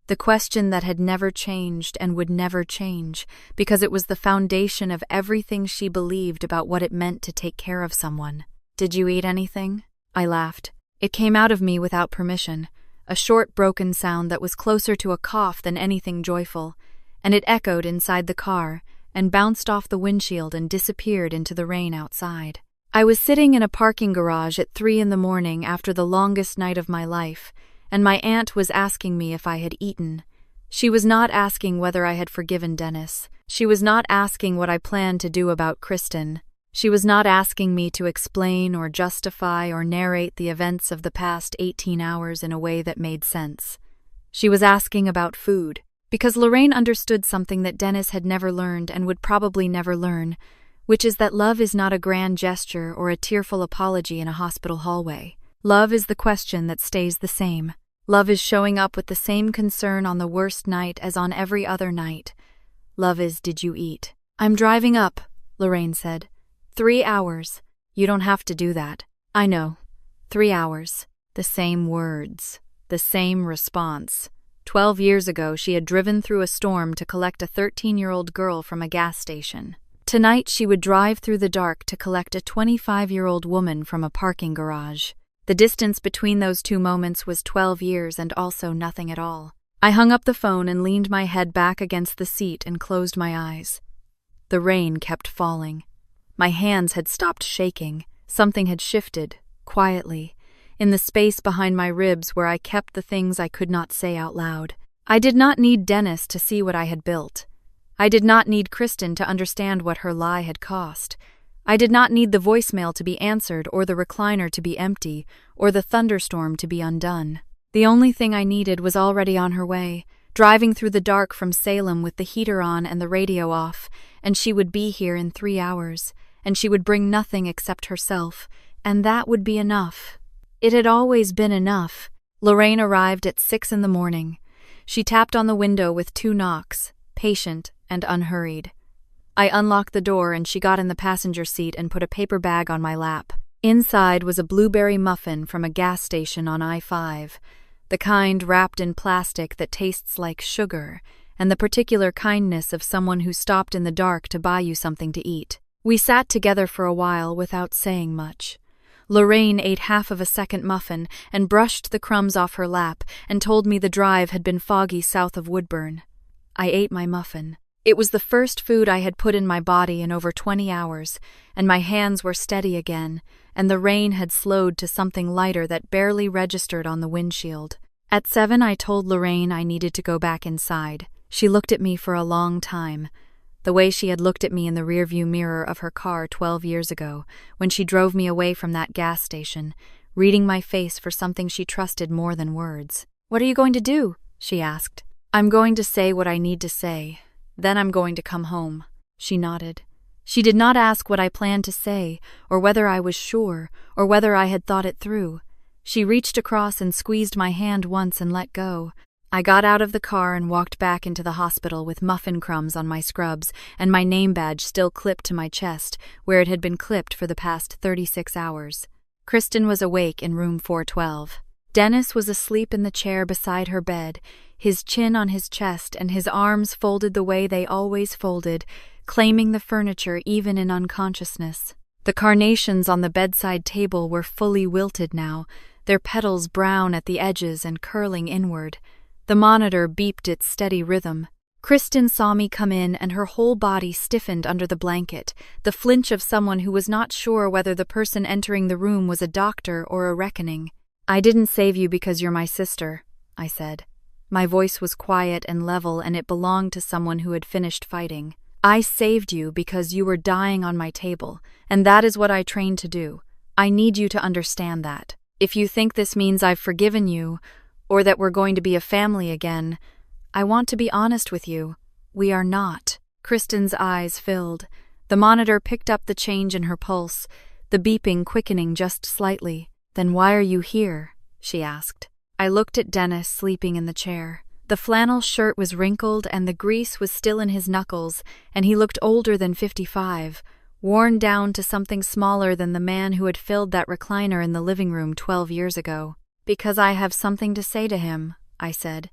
the question that had never changed and would never change, because it was the foundation of everything she believed about what it meant to take care of someone. "Did you eat anything?" I laughed. It came out of me without permission, a short broken sound that was closer to a cough than anything joyful, and it echoed inside the car and bounced off the windshield and disappeared into the rain outside. I was sitting in a parking garage at 3 a.m. after the longest night of my life, and my aunt was asking me if I had eaten. She was not asking whether I had forgiven Dennis. She was not asking what I planned to do about Kristen. She was not asking me to explain or justify or narrate the events of the past 18 hours in a way that made sense. She was asking about food, because Lorraine understood something that Dennis had never learned and would probably never learn, which is that love is not a grand gesture or a tearful apology in a hospital hallway. Love is the question that stays the same. Love is showing up with the same concern on the worst night as on every other night. Love is, "Did you eat?" "I'm driving up," Lorraine said. 3 hours. "You don't have to do that." "I know. 3 hours." The same words. The same response. 12 years ago, she had driven through a storm to collect a 13-year-old girl from a gas station. Tonight, she would drive through the dark to collect a 25-year-old woman from a parking garage. The distance between those two moments was 12 years and also nothing at all. I hung up the phone and leaned my head back against the seat and closed my eyes. The rain kept falling. My hands had stopped shaking. Something had shifted, quietly, in the space behind my ribs where I kept the things I could not say out loud. I did not need Dennis to see what I had built. I did not need Kristen to understand what her lie had cost. I did not need the voicemail to be answered or the recliner to be empty or the thunderstorm to be undone. The only thing I needed was already on her way, driving through the dark from Salem with the heater on and the radio off, and she would be here in 3 hours, and she would bring nothing except herself, and that would be enough. It had always been enough. Lorraine arrived at 6 a.m. She tapped on the window with 2 knocks, patient and unhurried. I unlocked the door and she got in the passenger seat and put a paper bag on my lap. Inside was a blueberry muffin from a gas station on I-5, the kind wrapped in plastic that tastes like sugar, and the particular kindness of someone who stopped in the dark to buy you something to eat. We sat together for a while without saying much. Lorraine ate half of a second muffin and brushed the crumbs off her lap and told me the drive had been foggy south of Woodburn. I ate my muffin. It was the first food I had put in my body in over 20 hours, and my hands were steady again, and the rain had slowed to something lighter that barely registered on the windshield. At 7, I told Lorraine I needed to go back inside. She looked at me for a long time, the way she had looked at me in the rearview mirror of her car 12 years ago, when she drove me away from that gas station, reading my face for something she trusted more than words. "What are you going to do?" she asked. "I'm going to say what I need to say. Then I'm going to come home." She nodded. She did not ask what I planned to say, or whether I was sure, or whether I had thought it through. She reached across and squeezed my hand once and let go. I got out of the car and walked back into the hospital with muffin crumbs on my scrubs and my name badge still clipped to my chest, where it had been clipped for the past 36 hours. Kristen was awake in room 412. Dennis was asleep in the chair beside her bed, his chin on his chest and his arms folded the way they always folded, claiming the furniture even in unconsciousness. The carnations on the bedside table were fully wilted now, their petals brown at the edges and curling inward. The monitor beeped its steady rhythm. Kristen saw me come in and her whole body stiffened under the blanket, the flinch of someone who was not sure whether the person entering the room was a doctor or a reckoning. "I didn't save you because you're my sister," I said. My voice was quiet and level and it belonged to someone who had finished fighting. "I saved you because you were dying on my table, and that is what I trained to do. I need you to understand that. If you think this means I've forgiven you, or that we're going to be a family again, I want to be honest with you. We are not." Kristen's eyes filled. The monitor picked up the change in her pulse, the beeping quickening just slightly. "Then why are you here?" she asked. I looked at Dennis sleeping in the chair. The flannel shirt was wrinkled and the grease was still in his knuckles, and he looked older than 55, worn down to something smaller than the man who had filled that recliner in the living room 12 years ago. "Because I have something to say to him," I said.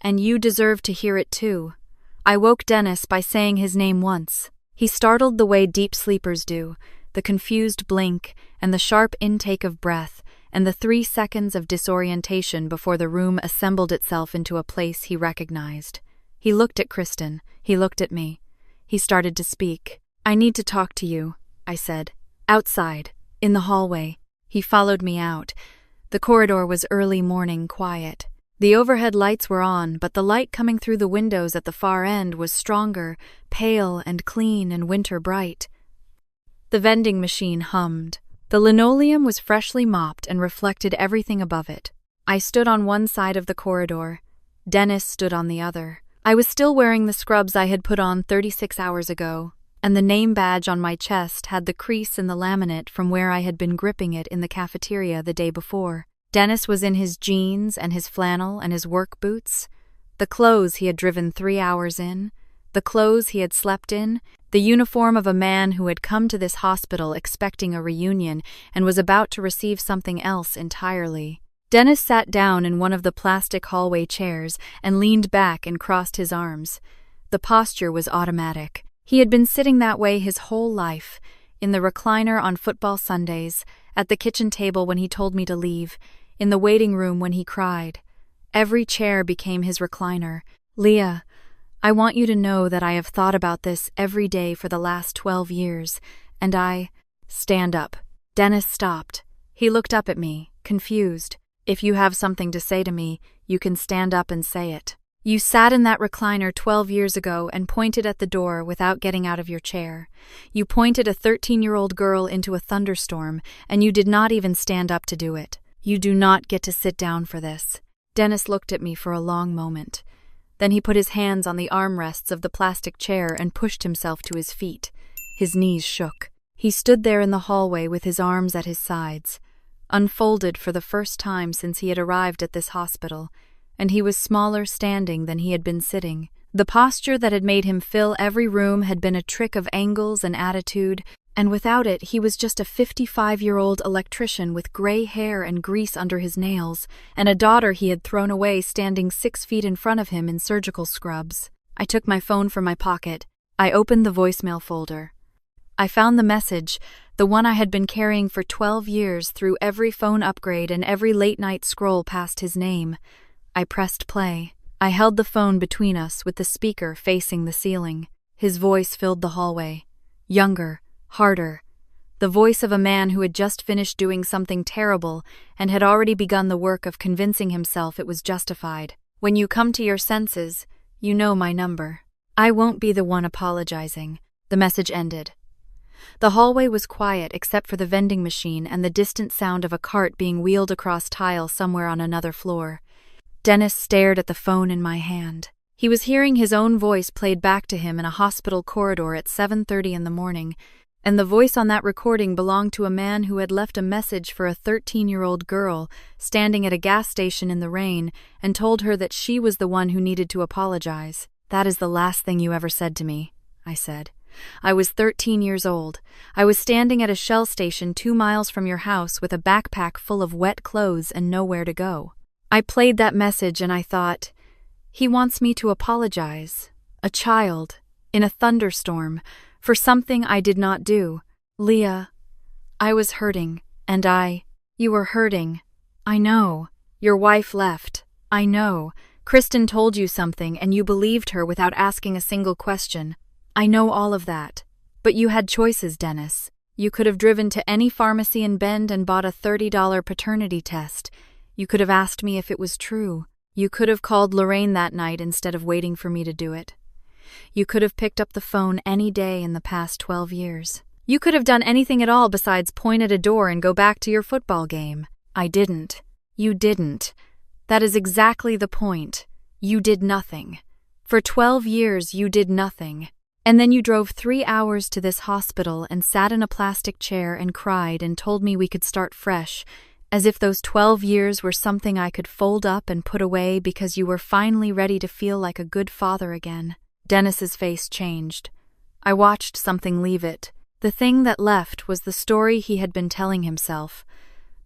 "And you deserve to hear it too." I woke Dennis by saying his name once. He startled the way deep sleepers do, the confused blink and the sharp intake of breath, and the 3 seconds of disorientation before the room assembled itself into a place he recognized. He looked at Kristen. He looked at me. He started to speak. "I need to talk to you," I said. "Outside, in the hallway." He followed me out. The corridor was early morning quiet. The overhead lights were on, but the light coming through the windows at the far end was stronger, pale and clean and winter bright. The vending machine hummed. The linoleum was freshly mopped and reflected everything above it. I stood on one side of the corridor. Dennis stood on the other. I was still wearing the scrubs I had put on 36 hours ago, and the name badge on my chest had the crease in the laminate from where I had been gripping it in the cafeteria the day before. Dennis was in his jeans and his flannel and his work boots, the clothes he had driven 3 hours in, the clothes he had slept in, the uniform of a man who had come to this hospital expecting a reunion and was about to receive something else entirely. Dennis sat down in one of the plastic hallway chairs and leaned back and crossed his arms. The posture was automatic. He had been sitting that way his whole life, in the recliner on football Sundays, at the kitchen table when he told me to leave, in the waiting room when he cried. Every chair became his recliner. "Leah, I want you to know that I have thought about this every day for the last 12 years, and Stand up." Dennis stopped. He looked up at me, confused. "If you have something to say to me, you can stand up and say it. You sat in that recliner 12 years ago and pointed at the door without getting out of your chair. You pointed a 13-year-old girl into a thunderstorm, and you did not even stand up to do it. You do not get to sit down for this." Dennis looked at me for a long moment. Then he put his hands on the armrests of the plastic chair and pushed himself to his feet. His knees shook. He stood there in the hallway with his arms at his sides, unfolded for the first time since he had arrived at this hospital, and he was smaller standing than he had been sitting, The posture that had made him fill every room had been a trick of angles and attitude, and without it he was just a 55-year-old electrician with gray hair and grease under his nails, and a daughter he had thrown away standing 6 feet in front of him in surgical scrubs. I took my phone from my pocket. I opened the voicemail folder. I found the message, the one I had been carrying for 12 years through every phone upgrade and every late-night scroll past his name. I pressed play. I held the phone between us with the speaker facing the ceiling. His voice filled the hallway. Younger, harder. The voice of a man who had just finished doing something terrible and had already begun the work of convincing himself it was justified. When you come to your senses, you know my number. I won't be the one apologizing. The message ended. The hallway was quiet except for the vending machine and the distant sound of a cart being wheeled across tile somewhere on another floor. Dennis stared at the phone in my hand. He was hearing his own voice played back to him in a hospital corridor at 7:30 in the morning, and the voice on that recording belonged to a man who had left a message for a 13-year-old girl standing at a gas station in the rain and told her that she was the one who needed to apologize. "That is the last thing you ever said to me," I said. "I was 13 years old. I was standing at a Shell station 2 miles from your house with a backpack full of wet clothes and nowhere to go." I played that message and I thought, he wants me to apologize. A child, in a thunderstorm, for something I did not do. Leah, I was hurting, and you were hurting. I know. Your wife left. I know. Kristen told you something and you believed her without asking a single question. I know all of that. But you had choices, Dennis. You could have driven to any pharmacy in Bend and bought a $30 paternity test. You could have asked me if it was true. You could have called Lorraine that night instead of waiting for me to do it. You could have picked up the phone any day in the past 12 years. You could have done anything at all besides point at a door and go back to your football game. I didn't. You didn't. That is exactly the point. You did nothing. For 12 years, you did nothing. And then you drove 3 hours to this hospital and sat in a plastic chair and cried and told me we could start fresh, as if those 12 years were something I could fold up and put away because you were finally ready to feel like a good father again. Dennis's face changed. I watched something leave it. The thing that left was the story he had been telling himself.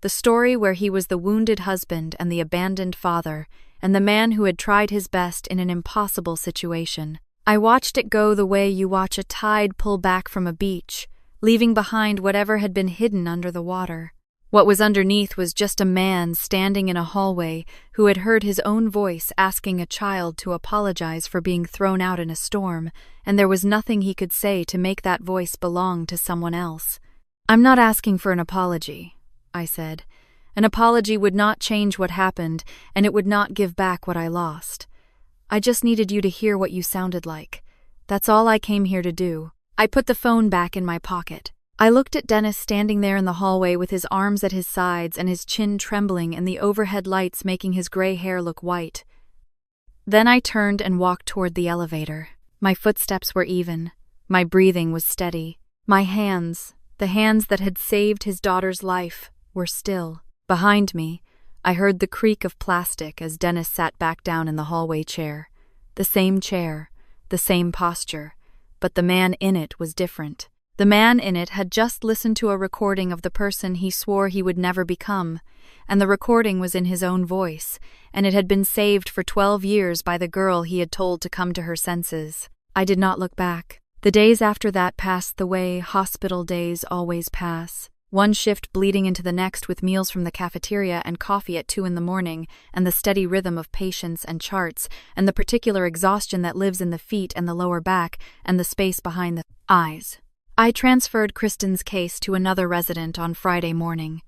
The story where he was the wounded husband and the abandoned father, and the man who had tried his best in an impossible situation. I watched it go the way you watch a tide pull back from a beach, leaving behind whatever had been hidden under the water. What was underneath was just a man standing in a hallway who had heard his own voice asking a child to apologize for being thrown out in a storm, and there was nothing he could say to make that voice belong to someone else. "I'm not asking for an apology," I said. "An apology would not change what happened, and it would not give back what I lost. I just needed you to hear what you sounded like. That's all I came here to do." I put the phone back in my pocket. I looked at Dennis standing there in the hallway with his arms at his sides and his chin trembling and the overhead lights making his gray hair look white. Then I turned and walked toward the elevator. My footsteps were even. My breathing was steady. My hands, the hands that had saved his daughter's life, were still. Behind me, I heard the creak of plastic as Dennis sat back down in the hallway chair. The same chair, the same posture, but the man in it was different. The man in it had just listened to a recording of the person he swore he would never become, and the recording was in his own voice, and it had been saved for 12 years by the girl he had told to come to her senses. I did not look back. The days after that passed the way hospital days always pass. One shift bleeding into the next with meals from the cafeteria and coffee at 2 in the morning, and the steady rhythm of patients and charts, and the particular exhaustion that lives in the feet and the lower back, and the space behind the eyes. I transferred Kristen's case to another resident on Friday morning.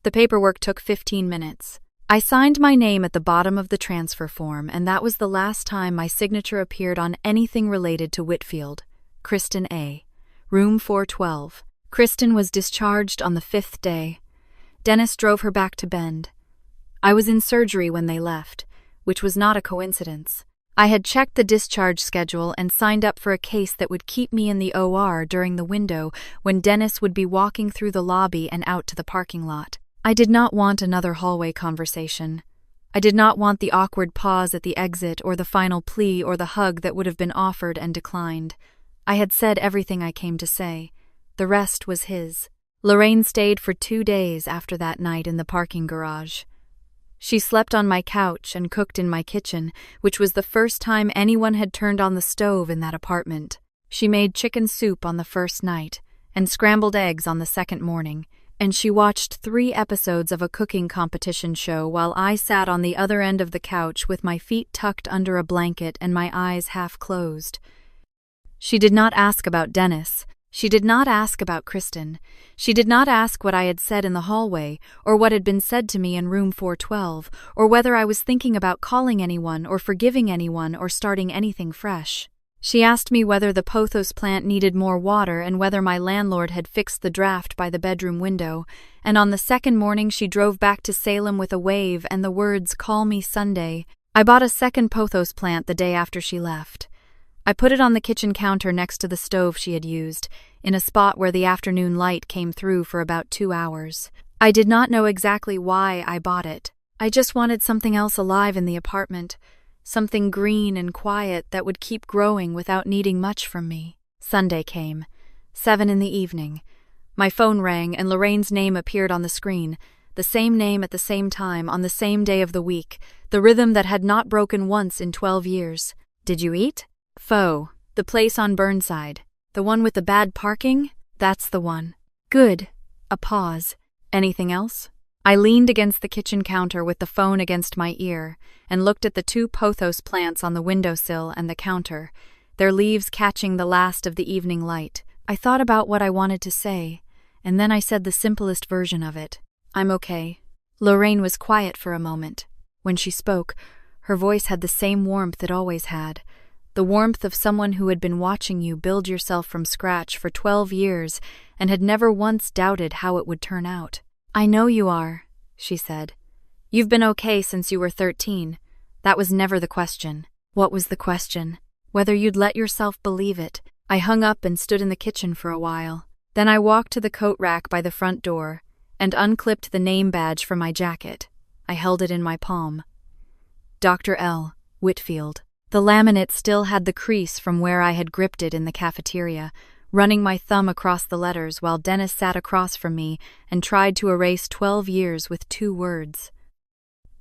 The paperwork took 15 minutes. I signed my name at the bottom of the transfer form, and that was the last time my signature appeared on anything related to Whitfield. Kristen A. Room 412. Kristen was discharged on the 5th day. Dennis drove her back to Bend. I was in surgery when they left, which was not a coincidence. I had checked the discharge schedule and signed up for a case that would keep me in the OR during the window when Dennis would be walking through the lobby and out to the parking lot. I did not want another hallway conversation. I did not want the awkward pause at the exit or the final plea or the hug that would have been offered and declined. I had said everything I came to say. The rest was his. Lorraine stayed for 2 days after that night in the parking garage. She slept on my couch and cooked in my kitchen, which was the first time anyone had turned on the stove in that apartment. She made chicken soup on the first night and scrambled eggs on the second morning, and she watched 3 episodes of a cooking competition show while I sat on the other end of the couch with my feet tucked under a blanket and my eyes half closed. She did not ask about Dennis. She did not ask about Kristen. She did not ask what I had said in the hallway, or what had been said to me in room 412, or whether I was thinking about calling anyone or forgiving anyone or starting anything fresh. She asked me whether the pothos plant needed more water and whether my landlord had fixed the draft by the bedroom window, and on the second morning she drove back to Salem with a wave and the words, "Call me Sunday." I bought a second pothos plant the day after she left. I put it on the kitchen counter next to the stove she had used, in a spot where the afternoon light came through for about 2 hours. I did not know exactly why I bought it. I just wanted something else alive in the apartment, something green and quiet that would keep growing without needing much from me. Sunday came, 7 in the evening. My phone rang and Lorraine's name appeared on the screen, the same name at the same time on the same day of the week, the rhythm that had not broken once in 12 years. "Did you eat?" "Faux. The place on Burnside. The one with the bad parking? That's the one." "Good." A pause. "Anything else?" I leaned against the kitchen counter with the phone against my ear and looked at the 2 pothos plants on the windowsill and the counter, their leaves catching the last of the evening light. I thought about what I wanted to say, and then I said the simplest version of it. "I'm okay." Lorraine was quiet for a moment. When she spoke, her voice had the same warmth it always had. The warmth of someone who had been watching you build yourself from scratch for 12 years and had never once doubted how it would turn out. "I know you are," she said. "You've been okay since you were 13. That was never the question." "What was the question?" "Whether you'd let yourself believe it." I hung up and stood in the kitchen for a while. Then I walked to the coat rack by the front door and unclipped the name badge from my jacket. I held it in my palm. Dr. L. Whitfield. The laminate still had the crease from where I had gripped it in the cafeteria, running my thumb across the letters while Dennis sat across from me and tried to erase 12 years with 2 words.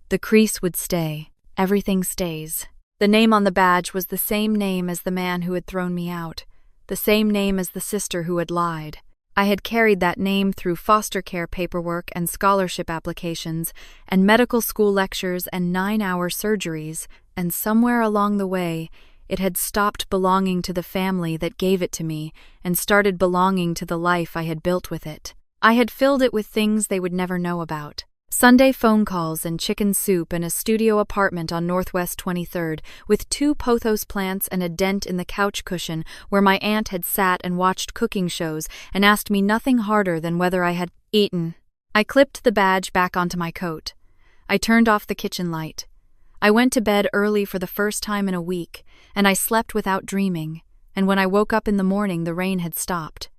The crease would stay. Everything stays. The name on the badge was the same name as the man who had thrown me out, the same name as the sister who had lied. I had carried that name through foster care paperwork and scholarship applications and medical school lectures and 9-hour surgeries, and somewhere along the way, it had stopped belonging to the family that gave it to me and started belonging to the life I had built with it. I had filled it with things they would never know about. Sunday phone calls and chicken soup in a studio apartment on Northwest 23rd, with 2 pothos plants and a dent in the couch cushion where my aunt had sat and watched cooking shows and asked me nothing harder than whether I had eaten. I clipped the badge back onto my coat. I turned off the kitchen light. I went to bed early for the first time in a week, and I slept without dreaming, and when I woke up in the morning the rain had stopped.